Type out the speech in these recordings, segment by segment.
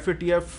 FATF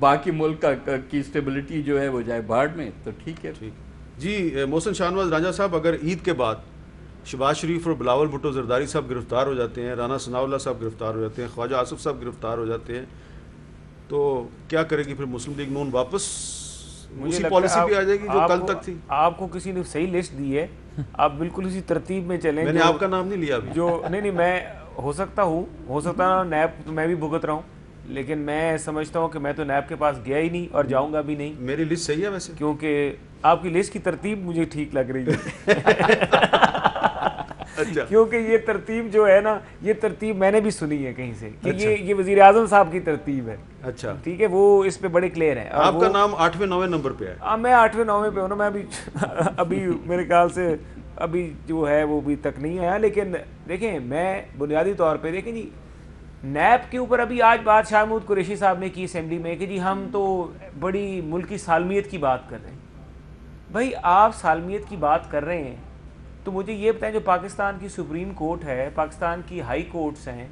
باقی ملک کی stability جو ہے وہ جائے بھاڑ میں تو ٹھیک ہے. جی محسن شاہنواز رانجھا صاحب، اگر عید کے بعد شہباز شریف اور بلاول بھٹو زرداری صاحب گرفتار ہو جاتے ہیں، رانا ثناء اللہ صاحب گرفتار ہو جاتے ہیں، خواجہ آصف صاحب گرفتار ہو جاتے ہیں، تو کیا کرے گی پھر مسلم لیگ نون؟ واپس اسی پالیسی پہ آ جائے گی جو کل تک تھی؟ آپ کو کسی نے صحیح لسٹ دی ہے، آپ بالکل اسی ترتیب میں چلیں. میں نے آپ کا نام نہیں لیا ابھی. جو نہیں میں ہو سکتا نیب تو میں بھی بھگت رہا ہوں، لیکن میں سمجھتا ہوں کہ میں تو نیب کے پاس گیا ہی نہیں اور جاؤں گا بھی نہیں. میری لسٹ صحیح ہے ویسے، کیونکہ آپ کی لسٹ کی ترتیب مجھے ٹھیک لگ رہی ہے. اچھا، کیونکہ یہ ترتیب جو ہے نا، یہ ترتیب میں نے بھی سنی ہے کہیں سے کہ یہ وزیر اعظم صاحب کی ترتیب ہے. اچھا ٹھیک ہے، وہ اس پہ بڑے کلیئر ہیں. آپ کا نام 8ویں 9ویں نمبر پہ ہے. میں 8ویں 9ویں پہ ہوں نا. میں ابھی میرے خیال سے ابھی جو ہے وہ بھی تک نہیں آیا. لیکن دیکھیں، میں بنیادی طور پہ دیکھیں جی، نیب کے اوپر ابھی آج بات شاہ محمود قریشی صاحب نے کی اسمبلی میں کہ جی ہم تو بڑی ملکی سالمیت کی بات کر رہے ہیں. بھائی آپ سالمیت کی بات کر رہے ہیں تو مجھے یہ بتائیں، جو پاکستان کی سپریم کورٹ ہے، پاکستان کی ہائی کورٹس ہیں،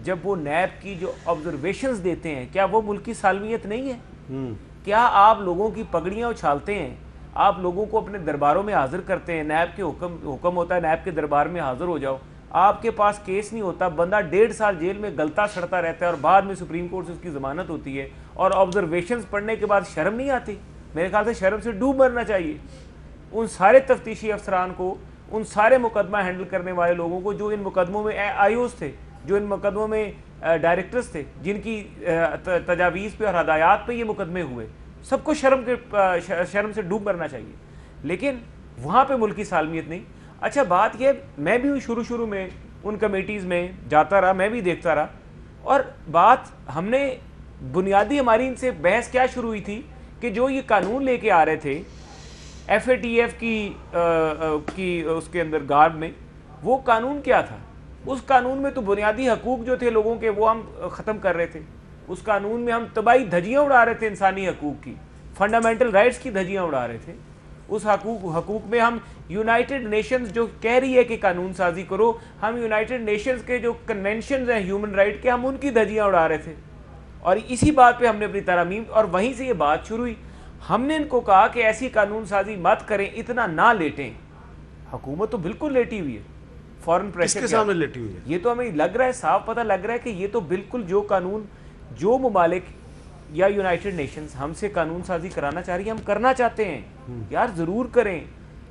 جب وہ نیب کی جو آبزرویشنز دیتے ہیں، کیا وہ ملکی سالمیت نہیں ہے؟ کیا آپ لوگوں کی پگڑیاں اچھالتے ہیں، آپ لوگوں کو اپنے درباروں میں حاضر کرتے ہیں، نیب کے حکم ہوتا ہے نیب کے دربار میں حاضر ہو جاؤ، آپ کے پاس کیس نہیں ہوتا، بندہ 1.5 سال جیل میں گلتا سڑتا رہتا ہے اور بعد میں سپریم کورٹ سے اس کی ضمانت ہوتی ہے، اور آبزرویشنز پڑھنے کے بعد شرم نہیں آتی؟ میرے خیال سے شرم سے ڈوب مرنا چاہیے ان سارے تفتیشی افسران کو، ان سارے مقدمہ ہینڈل کرنے والے لوگوں کو جو ان مقدموں میں آئی اوز تھے، جو ان مقدموں میں ڈائریکٹرز تھے، جن کی تجاویز پہ اور ہدایات پہ یہ مقدمے ہوئے. سب کو شرم سے ڈوب مرنا چاہیے. لیکن وہاں پہ ملکی سالمیت نہیں. اچھا بات یہ، میں بھی شروع میں ان کمیٹیز میں جاتا رہا، میں بھی دیکھتا رہا، اور بات ہم نے بنیادی ہماری ان سے بحث کیا شروع ہوئی تھی کہ جو یہ قانون لے کے آ رہے تھے ایف اے ٹی ایف کی اس کے اندر گارڈ میں، وہ قانون کیا تھا؟ اس قانون میں تو بنیادی حقوق جو تھے لوگوں کے وہ ہم ختم کر رہے تھے. اس قانون میں ہم تباہی دھجیاں اڑا رہے تھے، انسانی حقوق کی، فنڈامنٹل رائٹس کی دھجیاں اڑا رہے تھے. اس حقوق میں ہم یونائٹڈ نیشنز جو کہہ رہی ہے کہ قانون سازی کرو، ہم یونائٹڈ نیشنز کے جو کنونشنز ہیں ہیومن رائٹ کے، ہم ان کی دھجیاں اڑا رہے تھے. اور اسی بات پہ ہم نے اپنی ترامیم، اور وہیں سے یہ بات شروع ہوئی. ہم نے ان کو کہا کہ ایسی قانون سازی مت کریں، اتنا نہ لیٹیں. حکومت تو بالکل لیٹی ہوئی ہے، فورن پریشر کے سامنے لیٹی ہوئی ہے. یہ تو ہمیں لگ رہا ہے، صاف پتہ لگ رہا ہے کہ یہ تو بالکل جو قانون جو ممالک یا یونائٹڈ نیشنز ہم سے قانون سازی کرانا چاہ رہی ہے، ہم کرنا چاہتے ہیں. یار ضرور کریں،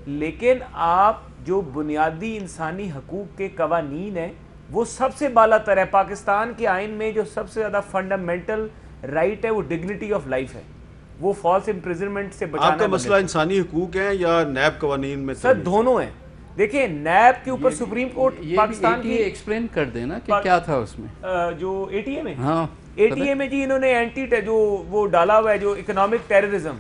لیکن آپ جو بنیادی انسانی حقوق کے قوانین ہیں وہ سب سے بالا تر ہے. پاکستان کے آئین میں جو سب سے زیادہ فنڈامنٹل رائٹ ہے وہ ڈگنیٹی آف لائف ہے، وہ فالس امپریزنمنٹ سے بچانا. آپ کا مسئلہ انسانی حقوق ہیں یا نیب قوانین میں؟ سر دونوں ہیں. دیکھیں نیب کے اوپر سپریم کورٹ پاکستان کی ایکسپلین کر دینا کہ کیا تھا اس میں جو اے ٹی اے میں. ہاں اے ٹی اے میں جی انہوں نے جو وہ ڈالا ہوا ہے جو اکنامک ٹیررزم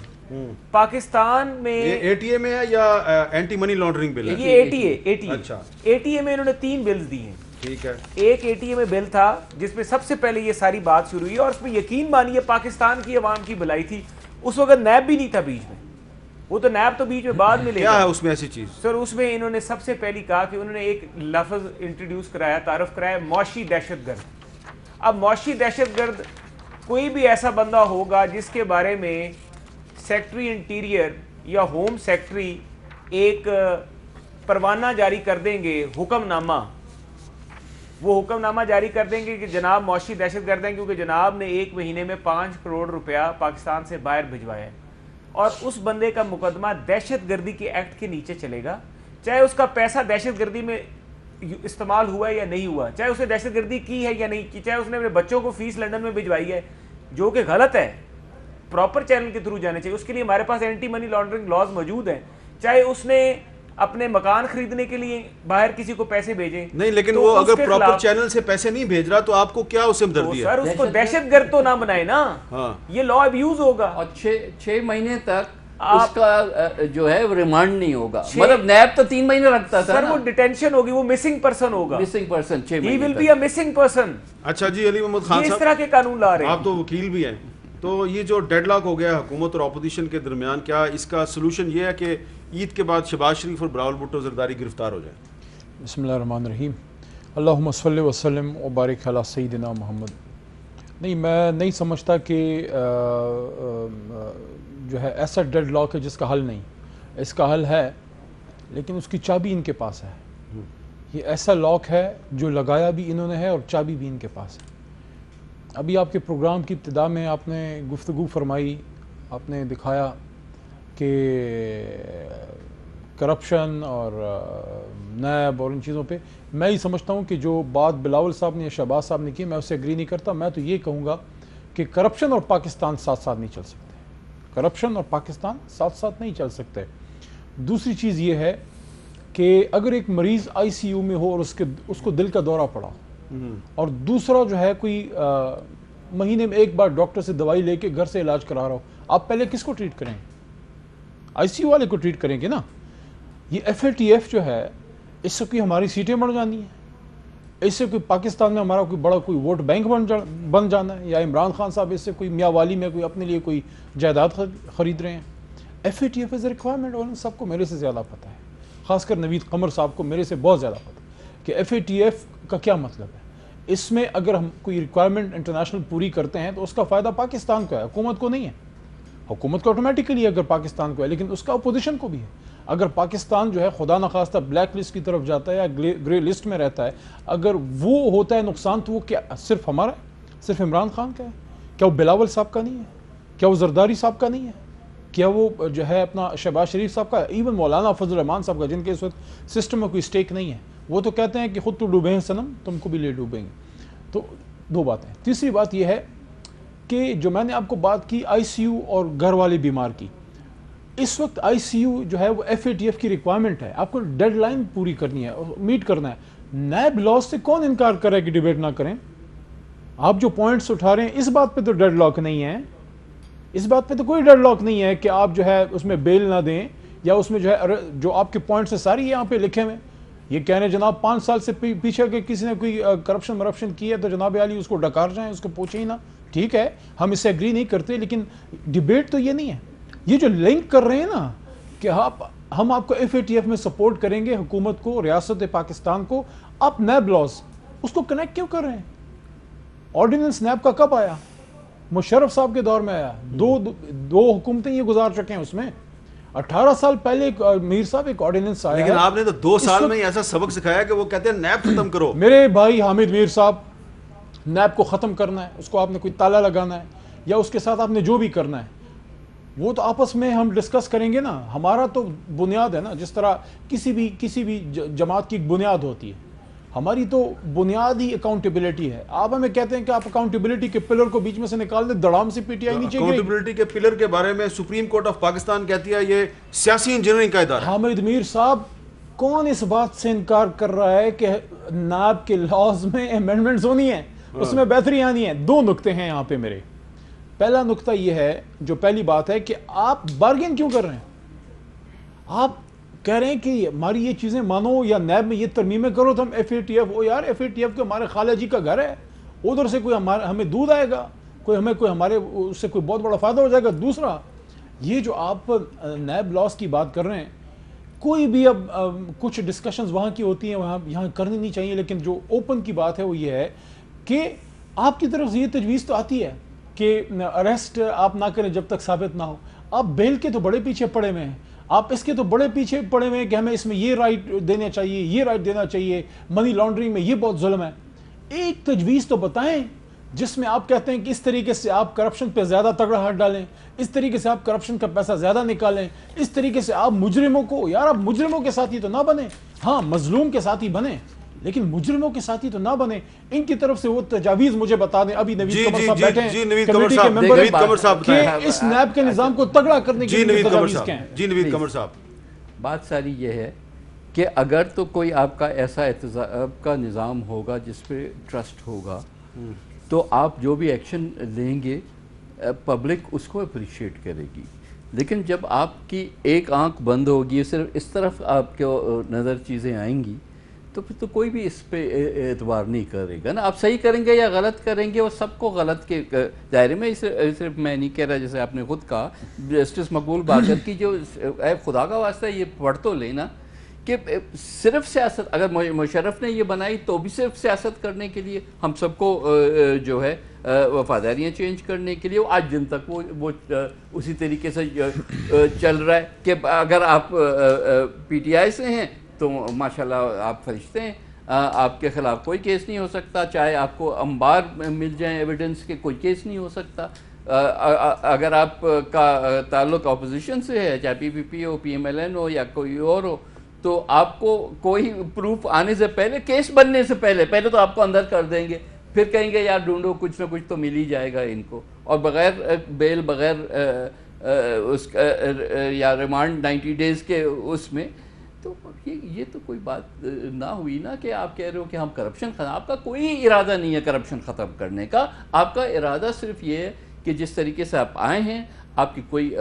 پاکستان میں. اے ٹی اے میں ہے یا اینٹی منی لانڈرنگ بل ہے؟ یہ اے ٹی اے. اچھا، اے ٹی اے میں انہوں نے 3 بلز دی ہیں. ٹھیک ہے. ایک اے ٹی اے میں بل تھا جس میں سب سے پہلے یہ ساری بات شروع ہوئی، اور اس میں یقین مانیے پاکستان کی عوام کی بھلائی تھی. اس وقت نیب بھی نہیں تھا بیچ میں، وہ تو نیب تو بیچ میں بعد میں لے کیا ہے اس میں ایسی چیز؟ سر اس میں انہوں نے سب سے پہلی کہا کہ انہوں نے ایک لفظ انٹروڈیوس کرایا، تعارف کرایا، معاشی دہشت گرد. اب معاشی دہشت گرد کوئی بھی ایسا بندہ ہوگا جس کے بارے میں سیکٹری انٹیریئر یا ہوم سیکٹری ایک پروانہ جاری کر دیں گے، حکم نامہ، وہ حکم نامہ جاری کر دیں گے کہ جناب معاشی دہشت گرد ہیں کیونکہ جناب نے 1 مہینے میں 5 کروڑ روپیہ پاکستان سے باہر بھجوایا ہے، اور اس بندے کا مقدمہ دہشت گردی کے ایکٹ کے نیچے چلے گا، چاہے اس کا پیسہ دہشت گردی میں استعمال ہوا ہے یا نہیں ہوا، چاہے اس نے دہشت گردی کی ہے یا نہیں کی، چاہے اس نے اپنے بچوں کو فیس لندن میں بھجوائی ہے، جو کہ غلط ہے. پراپر چینل کے تھرو جانے چاہیے. اس کے لیے ہمارے پاس اینٹی منی لانڈرنگ لاز موجود ہیں. چاہے اس نے اپنے مکان خریدنے کے لیے باہر کسی کو پیسے بھیجیں نہیں، لیکن وہ اگر پراپر چینل سے پیسے نہیں بھیج رہا تو آپ کو کیا اسے ہمدردی ہے؟ سر اس کو دہشت گرد تو نہ بنائے نا، یہ لا ابیوز ہوگا. اور 6 مہینے تک اس کا جو ہے ریمانڈ نہیں ہوگا. مطلب نیب تو 3 مہینے رکھتا تھا سر، وہ ڈیٹینشن ہوگی، وہ مسنگ پرسن ہوگا. مسنگ پرسن 6 ہی مہینے will be a missing person. اچھا جی، علی محمد خان اس صاحب طرح کے قانون لا رہے ہیں. آپ تو وکیل بھی ہیں، تو یہ جو ڈیڈ لاک ہو گیا حکومت اور اپوزیشن کے درمیان، کیا اس کا سلوشن یہ ہے کہ عید کے بعد شہباز شریف اور بلاول بھٹو زرداری گرفتار ہو جائیں؟ بسم اللہ الرحمن الرحیم. اللہم صلی وسلم وبارک علی سیدنا محمد. نہیں، میں نہیں سمجھتا کہ جو ہے ایسا ڈیڈ لاک ہے جس کا حل نہیں. اس کا حل ہے لیکن اس کی چابی ان کے پاس ہے. یہ ایسا لاک ہے جو لگایا بھی انہوں نے ہے اور چابی بھی ان کے پاس ہے. ابھی آپ کے پروگرام کی ابتدا میں آپ نے گفتگو فرمائی، آپ نے دکھایا کہ کرپشن اور نیب اور ان چیزوں پہ میں ہی سمجھتا ہوں کہ جو بات بلاول صاحب نے یا شہباز صاحب نے کی میں اس سے ایگری نہیں کرتا. میں تو یہ کہوں گا کہ کرپشن اور پاکستان ساتھ ساتھ نہیں چل سکتے. کرپشن اور پاکستان ساتھ ساتھ نہیں چل سکتے. دوسری چیز یہ ہے کہ اگر ایک مریض آئی سی یو میں ہو اور اس کو دل کا دورہ پڑا اور دوسرا جو ہے کوئی مہینے میں ایک بار ڈاکٹر سے دوائی لے کے گھر سے علاج کرا رہا ہو، آپ پہلے کس کو ٹریٹ کریں گے؟ آئی سی یو والے کو ٹریٹ کریں گے نا. یہ ایف اے ٹی ایف جو ہے اس سے کوئی ہماری سیٹیں بڑھ جانی ہیں، اس سے کوئی پاکستان میں ہمارا کوئی بڑا کوئی ووٹ بینک بن جانا ہے، یا عمران خان صاحب اس سے کوئی میاں والی میں کوئی اپنے لیے کوئی جائیداد خرید رہے ہیں. F A T F is a requirement اور ان سب کو میرے سے زیادہ پتہ ہے، خاص کر نوید قمر صاحب کو میرے سے بہت زیادہ پتہ ہے کہ ایف اے ٹی ایف کا کیا مطلب ہے. اس میں اگر ہم کوئی ریکوائرمنٹ انٹرنیشنل پوری کرتے ہیں تو اس کا فائدہ پاکستان کو ہے، حکومت کو نہیں ہے. حکومت کو آٹومیٹکلی اگر پاکستان کو ہے، لیکن اس کا اپوزیشن کو بھی ہے. اگر پاکستان جو ہے خدا نخواستہ بلیک لسٹ کی طرف جاتا ہے یا گرے لسٹ میں رہتا ہے، اگر وہ ہوتا ہے نقصان تو وہ کیا صرف ہمارا ہے؟ صرف عمران خان کا ہے؟ کیا وہ بلاول صاحب کا نہیں ہے؟ کیا وہ زرداری صاحب کا نہیں ہے؟ کیا وہ جو ہے اپنا شہباز شریف صاحب کا، ایون مولانا فضل الرحمان صاحب کا، جن کے اس وقت سسٹم میں کوئی سٹیک نہیں ہے، وہ تو کہتے ہیں کہ خود تو ڈوبے ہیں صنم، تم کو بھی لے ڈوبیں گے. تو دو باتیں. تیسری بات یہ ہے کہ جو میں نے آپ کو بات کی آئی سی یو اور گھر والے بیمار کی، اس وقت آئی سی یو جو ہے وہ ایف اے ٹی ایف کی ریکوائرمنٹ ہے. آپ کو ڈیڈ لائن پوری کرنی ہے اور میٹ کرنا ہے. نیب لاس سے کون انکار کرے کہ ڈیبیٹ نہ کریں؟ آپ جو پوائنٹس اٹھا رہے ہیں اس بات پہ تو ڈیڈ لاک نہیں ہے. اس بات پہ تو کوئی ڈیڈ لاک نہیں ہے کہ آپ جو ہے اس میں بیل نہ دیں، یا اس میں جو ہے جو آپ کے پوائنٹس ہیں ساری یہاں پہ لکھے ہوئے. یہ کہہ رہے ہیں جناب 5 سال سے پیچھے کہ کسی نے کوئی کرپشن کی ہے تو جناب عالی اس کو ڈکار جائیں، اس کو پوچھیں ہی نہ. ٹھیک ہے، ہم اس سے ایگری نہیں کرتے، لیکن ڈیبیٹ تو یہ نہیں ہے. یہ جو لنک کر رہے ہیں نا کہ ہم آپ کو ایف اے ٹی ایف میں سپورٹ کریں گے، حکومت کو، ریاست پاکستان کو، آپ نیب لاس اس کو کنیکٹ کیوں کر رہے ہیں؟ آرڈیننس نیب کا کب آیا؟ مشرف صاحب کے دور میں آیا. دو حکومتیں یہ گزار چکے ہیں، اس میں 18 سال پہلے میر صاحب ایک آرڈیننس آیا. لیکن آپ نے تو 2 سال میں ہی ایسا سبق سکھایا کہ وہ کہتے ہیں نیب ختم کرو. میرے بھائی حامد میر صاحب، نیب کو ختم کرنا ہے، اس کو آپ نے کوئی تالا لگانا ہے یا اس کے ساتھ آپ نے جو بھی کرنا ہے وہ تو آپس میں ہم ڈسکس کریں گے نا. ہمارا تو بنیاد ہے نا، جس طرح کسی بھی جماعت کی ایک بنیاد ہوتی ہے، ہماری تو بنیاد ہی اکاؤنٹیبلٹی ہے. آپ ہمیں کہتے ہیں کہ آپ اکاؤنٹیبلٹی کے پلر کو بیچ میں سے نکال دیں، دڑام سے پی ٹی آئی نیچے گئی. اکاؤنٹیبلٹی کے پلر کے بارے میں سپریم کورٹ آف پاکستان کہتی ہے یہ سیاسی انجینئرنگ کا ادارہ ہے. حامد میر صاحب، کون اس بات سے انکار کر رہا ہے کہ نیب کے لاز میں امینڈمنٹس ہونی ہیں، اس میں بہتری آنی ہے؟ 2 نقطے ہیں یہاں پہ میرے. پہلا نقطہ یہ ہے، جو پہلی بات ہے کہ آپ بارگین کیوں کر رہے ہیں؟ آپ کہہ رہے ہیں کہ ہماری یہ چیزیں مانو یا نیب میں یہ ترمیمیں کرو تو ہم ایف اے ٹی ایف ہو. یار ایف اے ٹی ایف کے ہمارے خالہ جی کا گھر ہے، ادھر سے کوئی ہمیں دودھ آئے گا، کوئی ہمارے اس سے کوئی بہت بڑا فائدہ ہو جائے گا. دوسرا یہ جو آپ نیب لاس کی بات کر رہے ہیں، کوئی بھی اب کچھ ڈسکشنز وہاں کی ہوتی ہیں، وہاں یہاں کرنی نہیں چاہیے، لیکن جو اوپن کی بات ہے وہ یہ ہے کہ آپ کی طرف سے یہ تجویز تو آتی ہے کہ اریسٹ آپ نہ کریں جب تک ثابت نہ ہو. آپ بیل کے تو بڑے پیچھے پڑے ہوئے ہیں، آپ اس کے تو بڑے پیچھے پڑے ہوئے ہیں کہ ہمیں اس میں یہ رائٹ دینا چاہیے، یہ رائٹ دینا چاہیے، منی لانڈرنگ میں یہ بہت ظلم ہے. ایک تجویز تو بتائیں جس میں آپ کہتے ہیں کہ اس طریقے سے آپ کرپشن پہ زیادہ تگڑا ہاتھ ڈالیں، اس طریقے سے آپ کرپشن کا پیسہ زیادہ نکالیں، اس طریقے سے آپ مجرموں کو، یار آپ مجرموں کے ساتھی تو نہ بنیں. ہاں مظلوم کے ساتھی بنیں لیکن مجرموں کے ساتھی تو نہ بنے. ان کی طرف سے وہ تجاویز مجھے بتا دیں. ابھی نوید قمر صاحب بیٹھے ہیں، نوید قمر صاحب کہ اس نیب کے نظام کو تگڑا کرنے کے لیے تجاویز کیا ہیں؟ جی نوید قمر صاحب، بات ساری یہ ہے کہ اگر تو کوئی آپ کا ایسا احتساب کا نظام ہوگا جس پہ ٹرسٹ ہوگا تو آپ جو بھی ایکشن لیں گے پبلک اس کو اپریشیٹ کرے گی. لیکن جب آپ کی ایک آنکھ بند ہوگی، صرف اس طرف آپ کو نظر چیزیں آئیں گی، تو پھر تو کوئی بھی اس پہ اعتبار نہیں کرے گا نا. آپ صحیح کریں گے یا غلط کریں گے، وہ سب کو غلط کے دائرے میں. صرف میں نہیں کہہ رہا، جیسے آپ نے خود کہا جسٹس مقبول باقر کی جو اے خدا کا واسطہ یہ پڑھ تو لینا کہ صرف سیاست، اگر مشرف نے یہ بنائی تو بھی صرف سیاست کرنے کے لیے، ہم سب کو جو ہے وفاداریاں چینج کرنے کے لیے، آج دن تک وہ اسی طریقے سے چل رہا ہے کہ اگر آپ پی ٹی آئی سے ہیں تو ماشاءاللہ آپ فرشتے ہیں، آپ کے خلاف کوئی کیس نہیں ہو سکتا، چاہے آپ کو انبار مل جائیں ایویڈنس کے، کوئی کیس نہیں ہو سکتا۔ اگر آپ کا تعلق اپوزیشن سے ہے، چاہے پی پی پی ہو، پی ایم ایل این ہو یا کوئی اور ہو، تو آپ کو کوئی پروف آنے سے پہلے، کیس بننے سے پہلے تو آپ کو اندر کر دیں گے، پھر کہیں گے یار ڈھونڈو، کچھ نہ کچھ تو مل ہی جائے گا ان کو، اور بغیر بیل، بغیر اس یا ریمانڈ 90 ڈیز کے اس میں، تو یہ تو کوئی بات نہ ہوئی نا کہ آپ کہہ رہے ہو کہ ہم کرپشن ختم، آپ کا کوئی ارادہ نہیں ہے کرپشن ختم کرنے کا، آپ کا ارادہ صرف یہ ہے کہ جس طریقے سے آپ آئے ہیں، آپ کی کوئی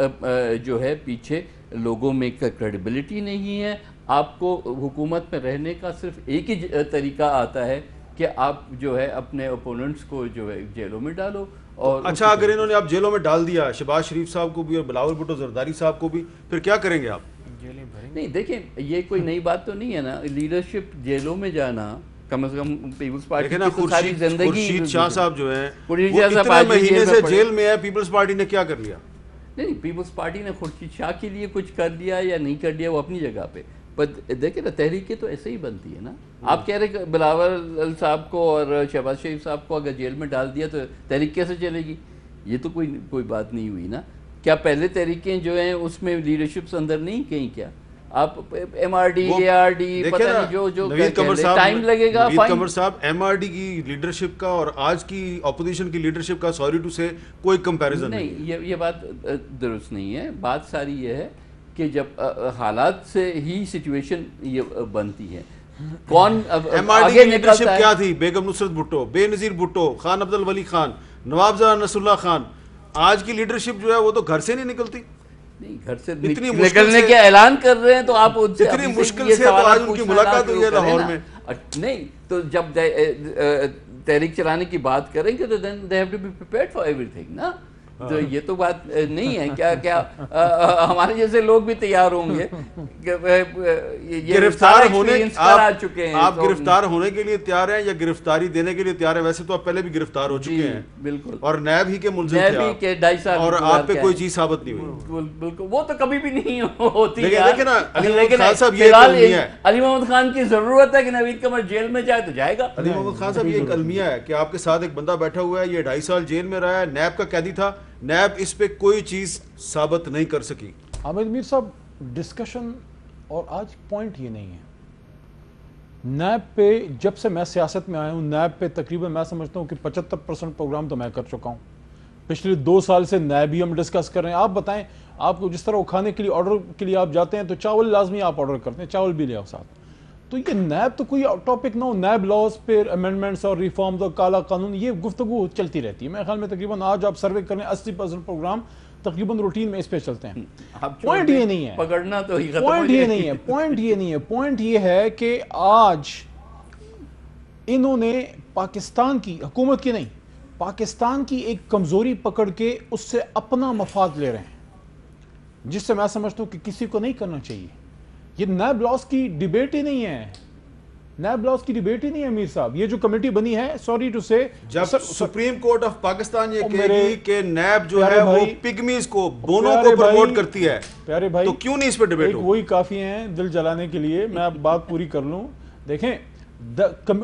جو ہے پیچھے لوگوں میں کریڈیبلٹی نہیں ہے، آپ کو حکومت میں رہنے کا صرف ایک ہی طریقہ آتا ہے کہ آپ جو ہے اپنے اپوننٹس کو جو ہے جیلوں میں ڈالو۔ اور اچھا اگر انہوں نے آپ جیلوں میں ڈال دیا شہباز شریف صاحب کو بھی اور بلاول بھٹو زرداری صاحب کو بھی، پھر کیا کریں گے آپ؟ نہیں دیکھیں، یہ کوئی نئی بات تو نہیں ہے نا، لیڈرشپ جیلوں میں جانا، کم از کم پیپلز پارٹی کی تو ساری زندگی، خورشید شاہ صاحب جو ہیں وہ اتنے مہینے سے جیل میں ہے، پیپلز پارٹی نے کیا کر لیا؟ نہیں، پیپلز پارٹی نے خورشید شاہ کے لیے کچھ کر لیا یا نہیں کر لیا، وہ اپنی جگہ پہ، پر دیکھیں نا تحریکیں تو ایسے ہی بنتی ہے نا۔ آپ کہہ رہے کہ بلاول صاحب کو اور شہباز شریف صاحب کو اگر جیل میں ڈال دیا تو تحریک کیسے چلے گی؟ یہ تو کوئی بات نہیں ہوئی نا۔ کیا پہلے تحریکیں جو ہیں اس میں لیڈرشپس اندر نہیں کہیں؟ کیا آپ ایم آر ڈی، اے آر ڈی، پتہ نہیں جو ٹائم لگے گا۔ نوید قمر صاحب، ایم آر ڈی کی لیڈرشپ کا اور آج کی اپوزیشن کی لیڈرشپ کا سوری ٹو سے کوئی کمپیریزن نہیں۔ یہ بات درست نہیں ہے۔ بات ساری یہ ہے کہ جب حالات سے ہی سچویشن یہ بنتی ہے، کون ایم آر ڈی کی لیڈرشپ کیا تھی؟ بیگم نصرت بھٹو، بے نظیر بھٹو، خان عبد الولی خان، نواب زادہ نصر اللہ خان۔ آج کی لیڈرشپ جو ہے وہ تو گھر سے نہیں نکلتی، نہیں گھر سے نکلنے کے اعلان کر رہے ہیں، تو آپ اتنی مشکل سے تو آج ان کی ملاقات ہوئی ہے لاہور میں۔ نہیں تو جب تحریک چلانے کی بات کریں گے تو then they have to be prepared for everything نا۔ تو یہ تو بات نہیں ہے، کیا ہمارے جیسے لوگ بھی تیار ہوں گے؟ گرفتار ہونے آپ گرفتار ہونے کے لیے تیار ہیں یا گرفتاری دینے کے لیے تیار ہیں؟ ویسے تو آپ پہلے بھی گرفتار ہو چکے ہیں بالکل، اور نیب ہی کے ملزم تھے 2.5 سال، اور آپ پہ کوئی چیز ثابت نہیں ہوئی۔ بالکل، وہ تو کبھی بھی نہیں ہوتی۔ لیکن علی محمد خان صاحب یہ المیہ ہے، علی محمد خان کی ضرورت ہے کہ نوید قمر جیل میں جائے تو جائے گا۔ علی محمد خان صاحب یہ ایک المیہ ہے کہ آپ کے ساتھ ایک بندہ بیٹھا ہوا ہے، یہ 2.5 سال جیل میں رہا ہے، نیب کا قیدی تھا، نیب اس پہ کوئی چیز ثابت نہیں کر سکی۔ حامد میر صاحب، ڈسکشن اور آج پوائنٹ یہ نہیں ہے، نیب پہ جب سے میں سیاست میں آیا ہوں، نیب پہ تقریباً میں سمجھتا ہوں کہ 75% پروگرام تو میں کر چکا ہوں۔ پچھلے 2 سال سے نیب ہی ہم ڈسکس کر رہے ہیں۔ آپ بتائیں، آپ کو جس طرح وہ کھانے کے لیے آرڈر کے لیے آپ جاتے ہیں تو چاول لازمی آپ آرڈر کرتے ہیں، چاول بھی لے آؤ ساتھ۔ تو یہ نیب تو کوئی ٹاپک نہ ہو، نیب لاز پہ امینڈمنٹس اور ریفارمز اور کالا قانون، یہ گفتگو چلتی رہتی ہے۔ میرے خیال میں تقریباً آج آپ سروے کریں 80% پروگرام تقریباً روٹین میں اس پہ چلتے ہیں۔ پوائنٹ یہ نہیں ہے، پکڑنا تو ہی ختم پوائنٹ یہ نہیں ہے، پوائنٹ یہ نہیں ہے، پوائنٹ یہ ہے کہ آج انہوں نے پاکستان کی حکومت کی نہیں، پاکستان کی ایک کمزوری پکڑ کے اس سے اپنا مفاد لے رہے ہیں، جس سے میں سمجھتا ہوں کہ کسی کو نہیں کرنا چاہیے۔ یہ نیب لاس کی ڈیبیٹ ہی نہیں ہے، نیب لاس کی ڈیبیٹ ہی نہیں ہے میر صاحب۔ یہ جو کمیٹی بنی ہے، سوری ٹو سے، جب سپریم کورٹ آف پاکستان یہ کہے گی کہ نیب جو ہے وہ پگمیز کو، بونوں کو پروموٹ کرتی ہے، پیارے بھائی، تو کیوں نہیں اس پہ ڈیبیٹ ہو؟ وہی کافی ہیں دل جلانے کے لیے۔ میں اب بات پوری کر لوں۔ دیکھیں،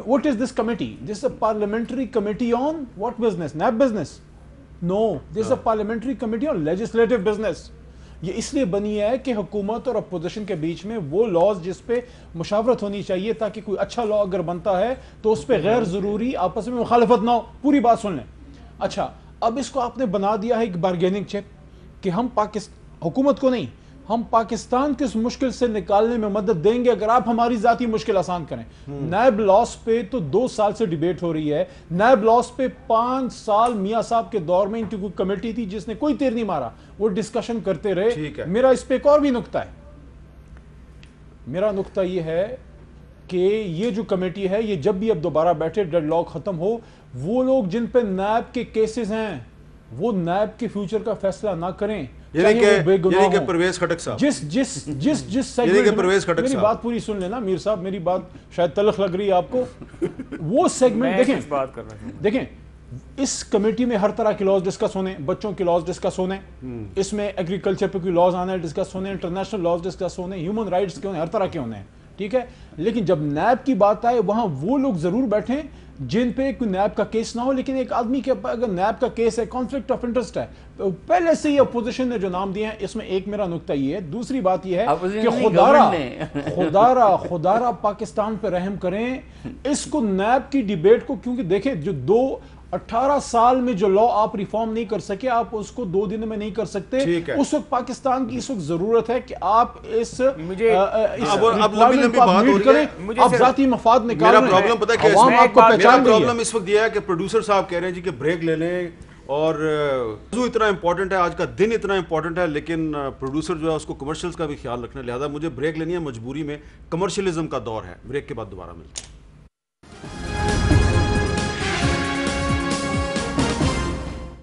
what is this committee? This is a parliamentary committee on what business? NAB business? No, this is a parliamentary committee on legislative business. یہ اس لیے بنی ہے کہ حکومت اور اپوزیشن کے بیچ میں وہ لاز جس پہ مشاورت ہونی چاہیے، تاکہ کوئی اچھا لا اگر بنتا ہے تو اس پہ غیر ضروری آپس میں مخالفت نہ ہو۔ پوری بات سن لیں۔ اچھا، اب اس کو آپ نے بنا دیا ہے ایک بارگیننگ چپ کہ ہم حکومت کو نہیں، ہم پاکستان کے اس مشکل سے نکالنے میں مدد دیں گے اگر آپ ہماری ذاتی مشکل آسان کریں۔ نیب لاس پہ تو 2 سال سے ڈیبیٹ ہو رہی ہے۔ نیب لاس پہ 5 سال میاں صاحب کے دور میں ان کی کوئی کمیٹی تھی جس نے کوئی تیر نہیں مارا، وہ ڈسکشن کرتے رہے۔ میرا اس پہ ایک اور بھی نکتہ ہے، میرا نکتہ یہ ہے کہ یہ جو کمیٹی ہے، یہ جب بھی اب دوبارہ بیٹھے، ڈیڈ لاک ختم ہو، وہ لوگ جن پہ نیب کے کیسز ہیں، وہ نیب کے فیوچر کا فیصلہ نہ کریں، یعنی چاہے وہ بے گناہ کہ ہوں۔ پرویز خٹک صاحب جس یعنی کہ پرویز سیگمنٹ، خٹک میری صاحب، بات پوری سن لینا میر صاحب، میری بات شاید تلخ لگ رہی ہے آپ کو، وہ سیگمنٹ میں دیکھیں، کچھ بات کرنا چاہوں گا۔ دیکھیں اس کمیٹی میں ہر طرح کے لاز ڈسکس ہونے، بچوں کے لاز ڈسکس ہونے، اس میں ایگریکلچر پہ کوئی لاز آنا ہے ڈسکس ہونے، انٹرنیشنل لاز ڈسکس ہونے، ہیومن رائٹس کے ہونے، ہر طرح کے ہونے ہیں، ٹھیک ہے، لیکن جب نیب کی بات آئے وہاں وہ لوگ ضرور بیٹھیں جن پہ کوئی نیب کا کیس نہ ہو، لیکن ایک آدمی کے اگر نیب کا کیس ہے، کانفلکٹ آف انٹرسٹ ہے، پہلے سے ہی اپوزیشن نے جو نام دیے ہیں، اس میں ایک میرا نقطہ یہ ہے، دوسری بات یہ ہے کہ خدارہ پاکستان پہ رحم کریں، اس کو نیب کی ڈیبیٹ کو، کیونکہ دیکھیں جو 18 سال میں جو لا آپ ریفارم نہیں کر سکے، آپ اس کو 2 دن میں نہیں کر سکتے، اس وقت پاکستان کی اس وقت ضرورت ہے کہ آپ اس آپ ذاتی مفاد نکال رہے ہیں۔ میرا پرابلم پتہ ہے عوام آپ کو میرا پہچان گئی ہے۔ پرابلم اس وقت یہ ہے کہ پروڈیوسر صاحب کہہ رہے ہیں جی کہ بریک لے لیں، اور موضوع اتنا امپورٹنٹ ہے، آج کا دن اتنا امپورٹنٹ ہے، لیکن پروڈیوسر جو ہے اس کو کمرشلز کا بھی خیال رکھنا ہے، لہذا مجھے بریک لینی ہے مجبوری میں، کمرشلزم کا دور ہے، بریک کے بعد دوبارہ ملتے ہیں۔